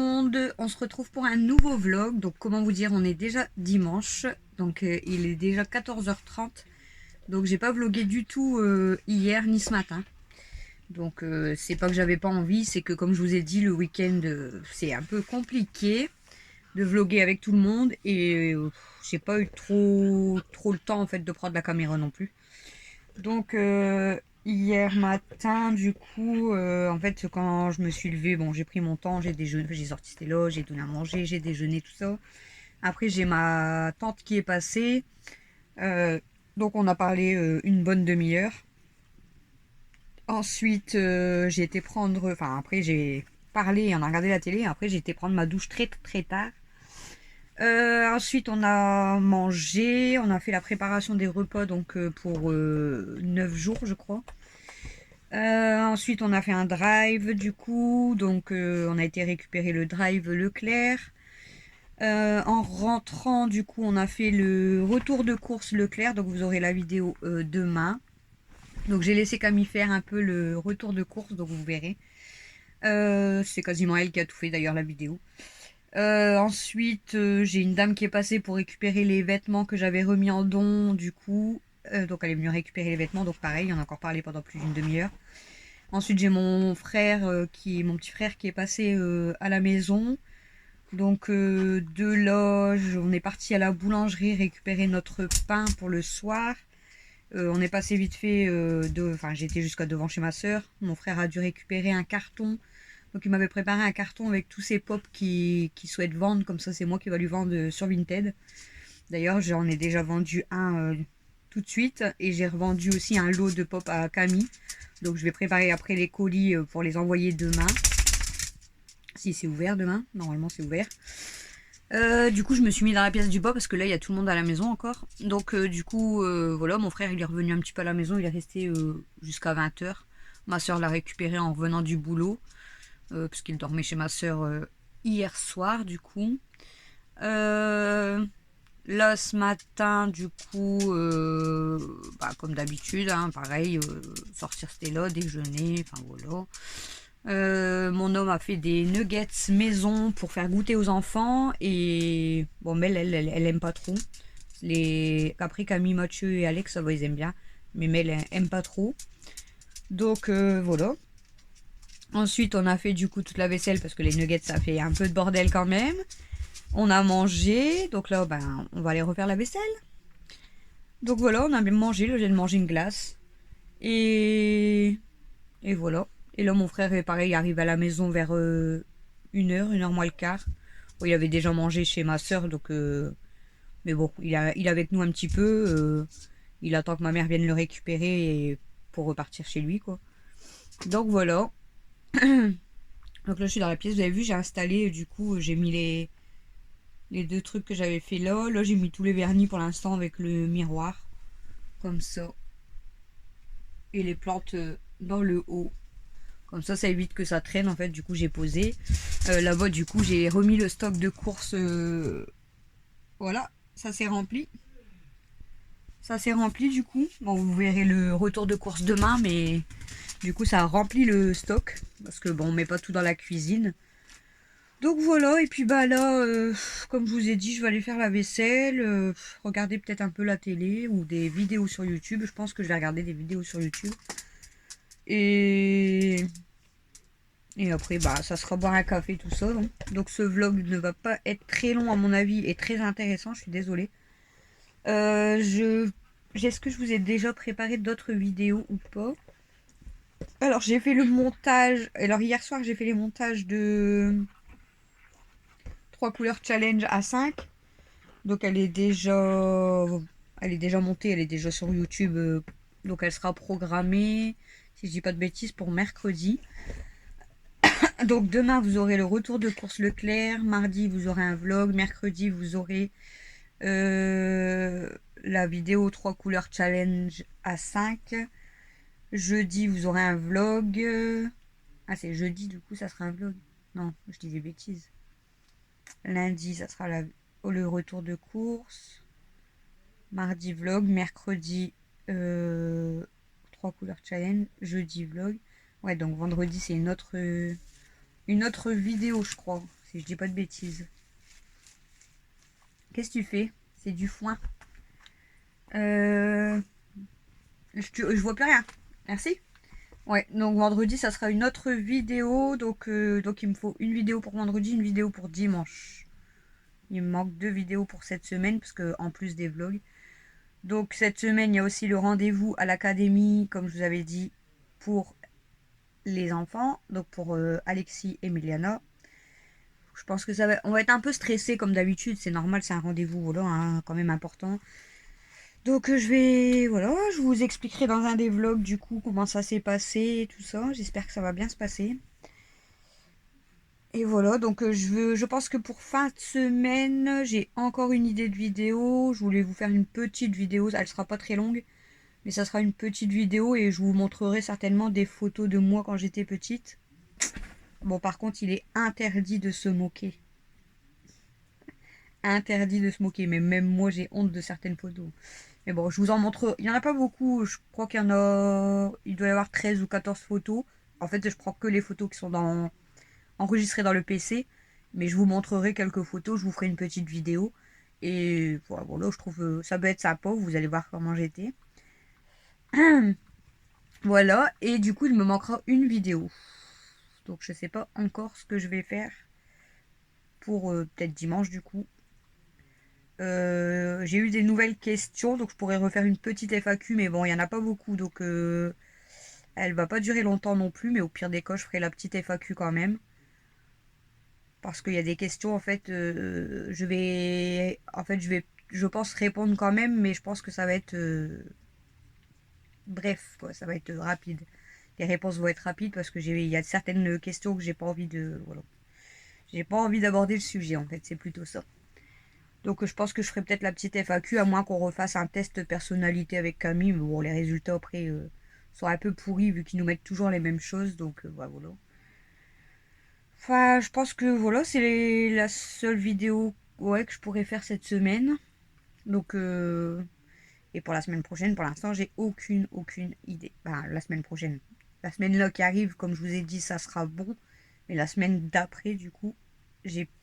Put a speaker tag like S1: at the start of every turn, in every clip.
S1: monde, on se retrouve pour un nouveau vlog. Donc comment vous dire, on est déjà dimanche, donc il est déjà 14h30. Donc j'ai pas vlogué du tout hier ni ce matin. Donc c'est pas que j'avais pas envie, c'est que comme je vous ai dit, le week-end c'est un peu compliqué de vloguer avec tout le monde et j'ai pas eu trop le temps en fait de prendre la caméra non plus. Donc hier matin, du coup, en fait, quand je me suis levée, bon, j'ai pris mon temps, j'ai déjeuné, j'ai sorti Stella, j'ai donné à manger, j'ai déjeuné, tout ça. Après, j'ai ma tante qui est passée. euh, donc on a parlé une bonne demi-heure. Ensuite, j'ai été prendre, enfin après j'ai parlé, on a regardé la télé. Après, j'ai été prendre ma douche très tard. Ensuite, on a mangé, on a fait la préparation des repas donc pour 9 jours, je crois. Ensuite, on a fait un drive du coup, donc on a été récupérer le drive Leclerc. En rentrant, du coup, on a fait le retour de course Leclerc, donc vous aurez la vidéo demain. Donc j'ai laissé Camille faire un peu le retour de course, donc vous verrez. C'est quasiment elle qui a tout fait d'ailleurs la vidéo. Ensuite, j'ai une dame qui est passée pour récupérer les vêtements que j'avais remis en don, du coup. Donc elle est venue récupérer les vêtements, donc pareil, on a encore parlé pendant plus d'une demi-heure. Ensuite, j'ai mon frère, mon petit frère qui est passé à la maison. Donc de là, on est parti à la boulangerie récupérer notre pain pour le soir. On est passé vite fait, enfin j'étais jusqu'à devant chez ma soeur. Mon frère a dû récupérer un carton. Donc il m'avait préparé un carton avec tous ses pops qui souhaitent vendre. Comme ça, c'est moi qui va lui vendre sur Vinted. D'ailleurs, j'en ai déjà vendu un tout de suite. Et j'ai revendu aussi un lot de pop à Camille. Donc je vais préparer après les colis pour les envoyer demain. Si c'est ouvert demain, normalement c'est ouvert. Du coup je me suis mis dans la pièce du bas parce que là il y a tout le monde à la maison encore. Donc du coup voilà, mon frère il est revenu un petit peu à la maison, il est resté jusqu'à 20h. Ma soeur l'a récupéré en revenant du boulot. Parce qu'il dormait chez ma soeur hier soir du coup. Là ce matin du coup comme d'habitude hein, pareil, sortir Stella, déjeuner, enfin voilà. Mon homme a fait des nuggets maison pour faire goûter aux enfants et bon mais elle aime pas trop. Les Capri, Camille, Mathieu et Alex ça va ils aiment bien, mais Mel elle aime pas trop. Donc voilà. Ensuite on a fait du coup toute la vaisselle parce que les nuggets ça fait un peu de bordel quand même. On a mangé, donc là on va aller refaire la vaisselle. Donc voilà, on a bien mangé, là j'ai mangé une glace. Et voilà. Et là mon frère est pareil, il arrive à la maison vers 1h moins le quart. Bon, il avait déjà mangé chez ma soeur, donc mais bon, il est avec nous un petit peu. Il attend que ma mère vienne le récupérer pour repartir chez lui, quoi. Donc voilà. Donc là je suis dans la pièce, vous avez vu, j'ai installé, du coup j'ai mis les deux trucs que j'avais fait là. Là j'ai mis tous les vernis pour l'instant avec le miroir. Comme ça. Et les plantes dans le haut. Comme ça évite que ça traîne en fait. Du coup j'ai posé. Là-bas du coup j'ai remis le stock de courses. Voilà, ça s'est rempli. Ça s'est rempli du coup. Bon vous verrez le retour de course demain, mais du coup ça a rempli le stock. Parce que bon on met pas tout dans la cuisine. Donc voilà, et puis bah là, comme je vous ai dit, je vais aller faire la vaisselle, regarder peut-être un peu la télé ou des vidéos sur YouTube. Je pense que je vais regarder des vidéos sur YouTube. Et, et après, bah, ça sera boire un café, tout ça. Donc ce vlog ne va pas être très long à mon avis et très intéressant, je suis désolée. Est-ce que je vous ai déjà préparé d'autres vidéos ou pas? Alors j'ai fait le montage, alors hier soir j'ai fait les montages de 3 couleurs challenge à 5. Donc elle est déjà montée, elle est déjà sur YouTube. Donc elle sera programmée, si je dis pas de bêtises, pour mercredi. Donc demain vous aurez le retour de course Leclerc, mardi vous aurez un vlog, mercredi vous aurez euh, la vidéo 3 couleurs challenge à 5. Jeudi vous aurez un vlog. Ah c'est jeudi du coup ça sera un vlog. Non, je dis des bêtises. Lundi ça sera le retour de course. Mardi vlog, mercredi 3 couleurs challenge, jeudi vlog. Ouais donc vendredi c'est une autre vidéo je crois. si je dis pas de bêtises. Qu'est-ce que tu fais? C'est du foin. Je vois plus rien. Merci. Ouais, donc vendredi, ça sera une autre vidéo. Donc il me faut une vidéo pour vendredi, une vidéo pour dimanche. Il me manque 2 vidéos pour cette semaine, parce que en plus des vlogs. Donc cette semaine, il y a aussi le rendez-vous à l'académie, comme je vous avais dit, pour les enfants. Donc pour Alexis et Emiliana. Je pense que on va être un peu stressé comme d'habitude. C'est normal, c'est un rendez-vous, voilà, hein, quand même important. Donc voilà, je vous expliquerai dans un des vlogs du coup comment ça s'est passé et tout ça. J'espère que ça va bien se passer. Et voilà, donc je pense que pour fin de semaine, j'ai encore une idée de vidéo. Je voulais vous faire une petite vidéo, elle sera pas très longue, mais ça sera une petite vidéo et je vous montrerai certainement des photos de moi quand j'étais petite. Bon, par contre, il est interdit de se moquer. Interdit de se moquer, mais même moi j'ai honte de certaines photos. Mais bon, je vous en montre. Il n'y en a pas beaucoup. Je crois qu'il y en a. Il doit y avoir 13 ou 14 photos. En fait, je prends que les photos qui sont enregistrées dans le PC. Mais je vous montrerai quelques photos. Je vous ferai une petite vidéo. Et voilà, je trouve ça peut être sympa. Vous allez voir comment j'étais. Voilà. Et du coup, il me manquera une vidéo. Donc, je sais pas encore ce que je vais faire pour peut-être dimanche du coup. J'ai eu des nouvelles questions, donc je pourrais refaire une petite FAQ, mais bon, il n'y en a pas beaucoup, donc elle va pas durer longtemps non plus, mais au pire des cas, je ferai la petite FAQ quand même. Parce qu'il y a des questions, en fait, je pense répondre quand même, mais je pense que ça va être bref, quoi, ça va être rapide. Les réponses vont être rapides parce que il y a certaines questions que j'ai pas envie voilà. J'ai pas envie d'aborder le sujet, en fait, c'est plutôt ça. Donc je pense que je ferai peut-être la petite FAQ, à moins qu'on refasse un test personnalité avec Camille. Mais bon, les résultats après sont un peu pourris vu qu'ils nous mettent toujours les mêmes choses. Donc voilà. Enfin, je pense que voilà, c'est la seule vidéo ouais, que je pourrais faire cette semaine. Donc, et pour la semaine prochaine, pour l'instant, j'ai aucune idée. Ben, la semaine prochaine. La semaine là qui arrive, comme je vous ai dit, ça sera bon. Mais la semaine d'après, du coup,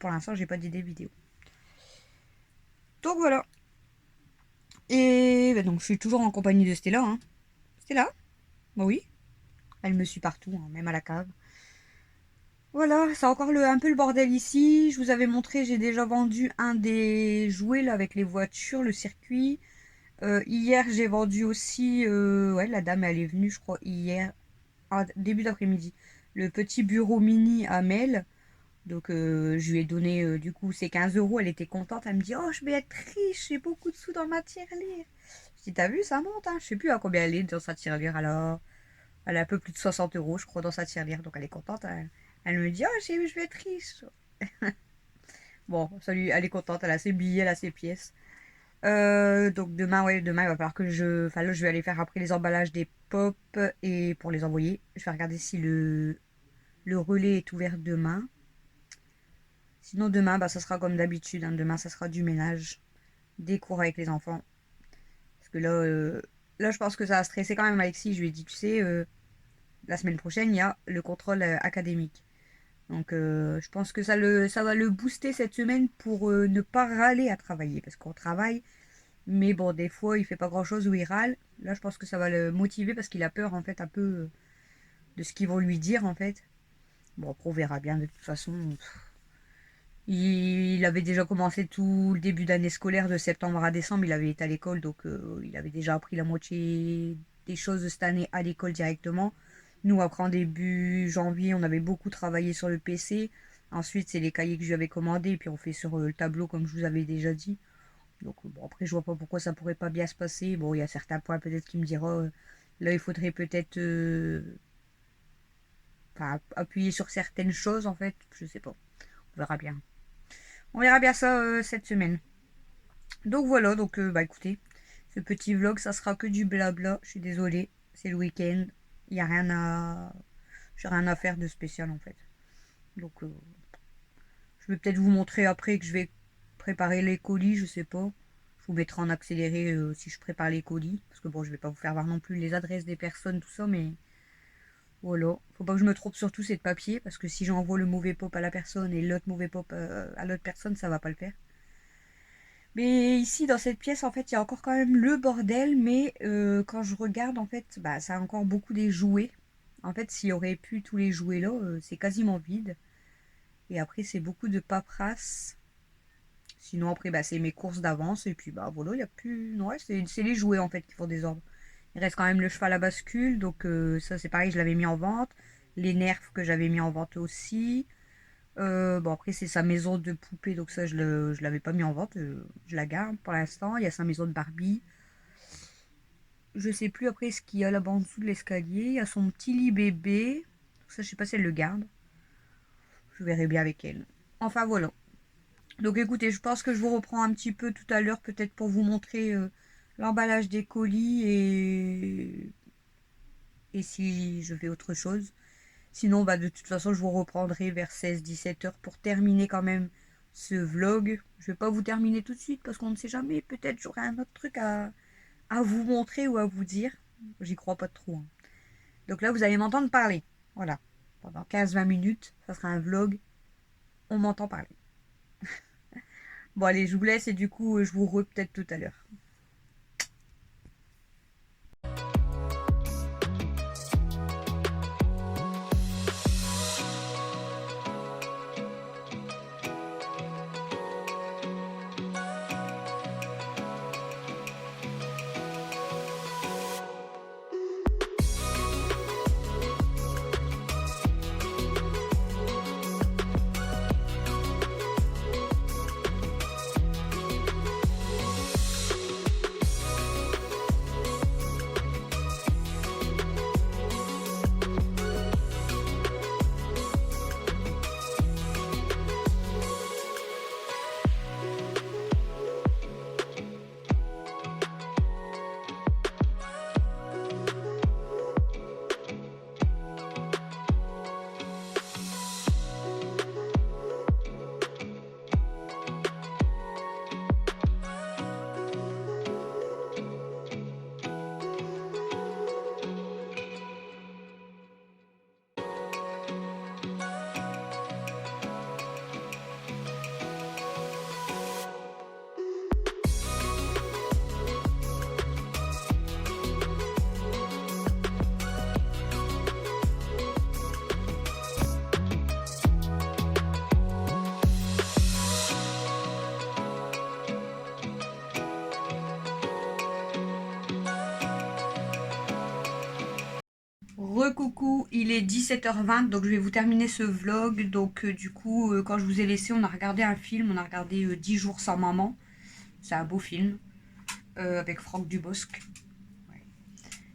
S1: pour l'instant, j'ai pas d'idée vidéo. Donc voilà. Et bah donc je suis toujours en compagnie de Stella. Hein. Stella? Bah oui. Elle me suit partout, hein, même à la cave. Voilà, c'est encore un peu le bordel ici. Je vous avais montré, j'ai déjà vendu un des jouets là, avec les voitures, le circuit. Hier, j'ai vendu aussi. Ouais, la dame, elle est venue, je crois, hier, début d'après-midi. Le petit bureau mini à Mel. Donc, je lui ai donné du coup ses 15 euros. Elle était contente. Elle me dit: Oh, je vais être riche, j'ai beaucoup de sous dans ma tirelire. Je dis: T'as vu, ça monte, hein. Je sais plus à combien elle est dans sa tirelire. Elle a un peu plus de 60 euros, je crois, dans sa tirelire. Donc, elle est contente. Elle me dit: Oh, je vais être riche. Bon, salut, elle est contente. Elle a ses billets, elle a ses pièces. Donc, demain, ouais, demain, il va falloir que enfin, là, je vais aller faire après les emballages des pop et pour les envoyer. Je vais regarder si le relais est ouvert demain. Sinon, demain, bah, ça sera comme d'habitude. Hein. Demain, ça sera du ménage, des cours avec les enfants. Parce que là, je pense que ça a stressé quand même Alexis. Je lui ai dit: Tu sais, la semaine prochaine, il y a le contrôle académique. Donc, je pense que ça va le booster cette semaine pour ne pas râler à travailler. Parce qu'on travaille, mais bon, des fois, il fait pas grand-chose ou il râle. Là, je pense que ça va le motiver parce qu'il a peur, en fait, un peu de ce qu'ils vont lui dire, en fait. Bon, après, on verra bien de toute façon. Il avait déjà commencé tout le début d'année scolaire de septembre à décembre. Il avait été à l'école, donc il avait déjà appris la moitié des choses de cette année à l'école directement. Nous, après, en début janvier, on avait beaucoup travaillé sur le PC. Ensuite, c'est les cahiers que je lui avais commandés, puis on fait sur le tableau, comme je vous avais déjà dit. Donc, bon, après, je vois pas pourquoi ça pourrait pas bien se passer. Bon, il y a certains points peut-être qui me dira, là, il faudrait peut-être enfin, appuyer sur certaines choses, en fait. Je sais pas. On verra bien. On verra bien ça cette semaine. Donc voilà, donc bah écoutez, ce petit vlog, ça sera que du blabla. Je suis désolée, c'est le week-end. Il n'y a rien à. J'ai rien à faire de spécial en fait. Donc je vais peut-être vous montrer après que je vais préparer les colis, je sais pas. Je vous mettrai en accéléré si je prépare les colis. Parce que bon, je vais pas vous faire voir non plus les adresses des personnes, tout ça, mais Voilà. Faut pas que je me trompe surtout c'est de papier parce que si j'envoie le mauvais pop à la personne et l'autre mauvais pop à l'autre personne, ça va pas le faire. Mais ici dans cette pièce en fait il y a encore quand même le bordel, mais quand je regarde en fait bah ça a encore beaucoup des jouets. En fait s'il y aurait pu tous les jouets là, c'est quasiment vide. Et après c'est beaucoup de paperasse. Sinon après bah c'est mes courses d'avance et puis bah voilà il y a plus. Non ouais, c'est les jouets en fait qui font des ordres. Il reste quand même le cheval à bascule, donc ça c'est pareil, je l'avais mis en vente. Les nerfs que j'avais mis en vente aussi. Bon après c'est sa maison de poupée, donc ça je l'avais pas mis en vente, je la garde pour l'instant. Il y a sa maison de Barbie. Je sais plus après ce qu'il y a là-bas en dessous de l'escalier. Il y a son petit lit bébé. Ça je sais pas si elle le garde. Je verrai bien avec elle. Enfin voilà. Donc écoutez, je pense que je vous reprends un petit peu tout à l'heure, peut-être pour vous montrer l'emballage des colis et si je fais autre chose. Sinon, bah, de toute façon, je vous reprendrai vers 16-17 heures pour terminer quand même ce vlog. Je vais pas vous terminer tout de suite parce qu'on ne sait jamais. Peut-être j'aurai un autre truc à vous montrer ou à vous dire. J'y crois pas trop, hein. Donc là, vous allez m'entendre parler. Voilà. Pendant 15-20 minutes, ça sera un vlog. On m'entend parler. Bon, allez, je vous laisse et du coup, je vous peut-être tout à l'heure. Recoucou, il est 17h20, donc je vais vous terminer ce vlog. Donc du coup, quand je vous ai laissé, on a regardé un film, on a regardé 10 jours sans maman. C'est un beau film, avec Franck Dubosc. Ouais.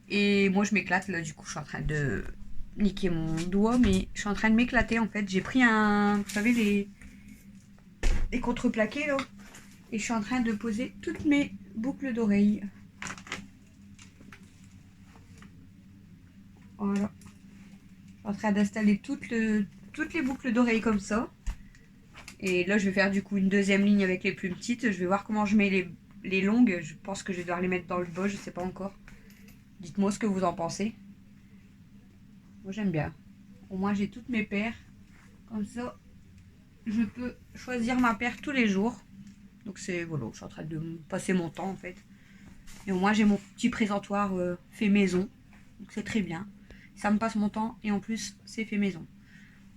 S1: Et moi je m'éclate, là du coup je suis en train de niquer mon doigt, mais je suis en train de m'éclater en fait. J'ai pris vous savez les contreplaqués là, et je suis en train de poser toutes mes boucles d'oreilles. Voilà. En train d'installer toutes les boucles d'oreilles comme ça. Et là, je vais faire du coup une deuxième ligne avec les plus petites. Je vais voir comment je mets les longues. Je pense que je vais devoir les mettre dans le bas, je sais pas encore. Dites-moi ce que vous en pensez. Moi, j'aime bien. Au moins, j'ai toutes mes paires. Comme ça, je peux choisir ma paire tous les jours. Donc, c'est voilà, je suis en train de passer mon temps en fait. Et au moins, j'ai mon petit présentoir fait maison. Donc, c'est très bien. Ça me passe mon temps et en plus, c'est fait maison.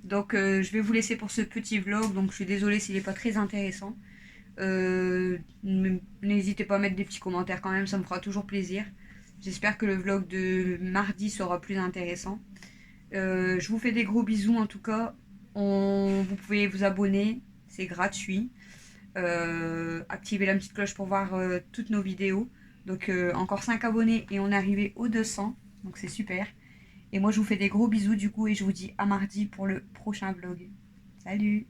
S1: Donc je vais vous laisser pour ce petit vlog. Donc je suis désolée s'il n'est pas très intéressant. N'hésitez pas à mettre des petits commentaires quand même, ça me fera toujours plaisir. J'espère que le vlog de mardi sera plus intéressant. Je vous fais des gros bisous en tout cas. Vous pouvez vous abonner, c'est gratuit. Activez la petite cloche pour voir toutes nos vidéos. Donc encore 5 abonnés et on est arrivé aux 200. Donc c'est super. Et moi, je vous fais des gros bisous du coup et je vous dis à mardi pour le prochain vlog. Salut!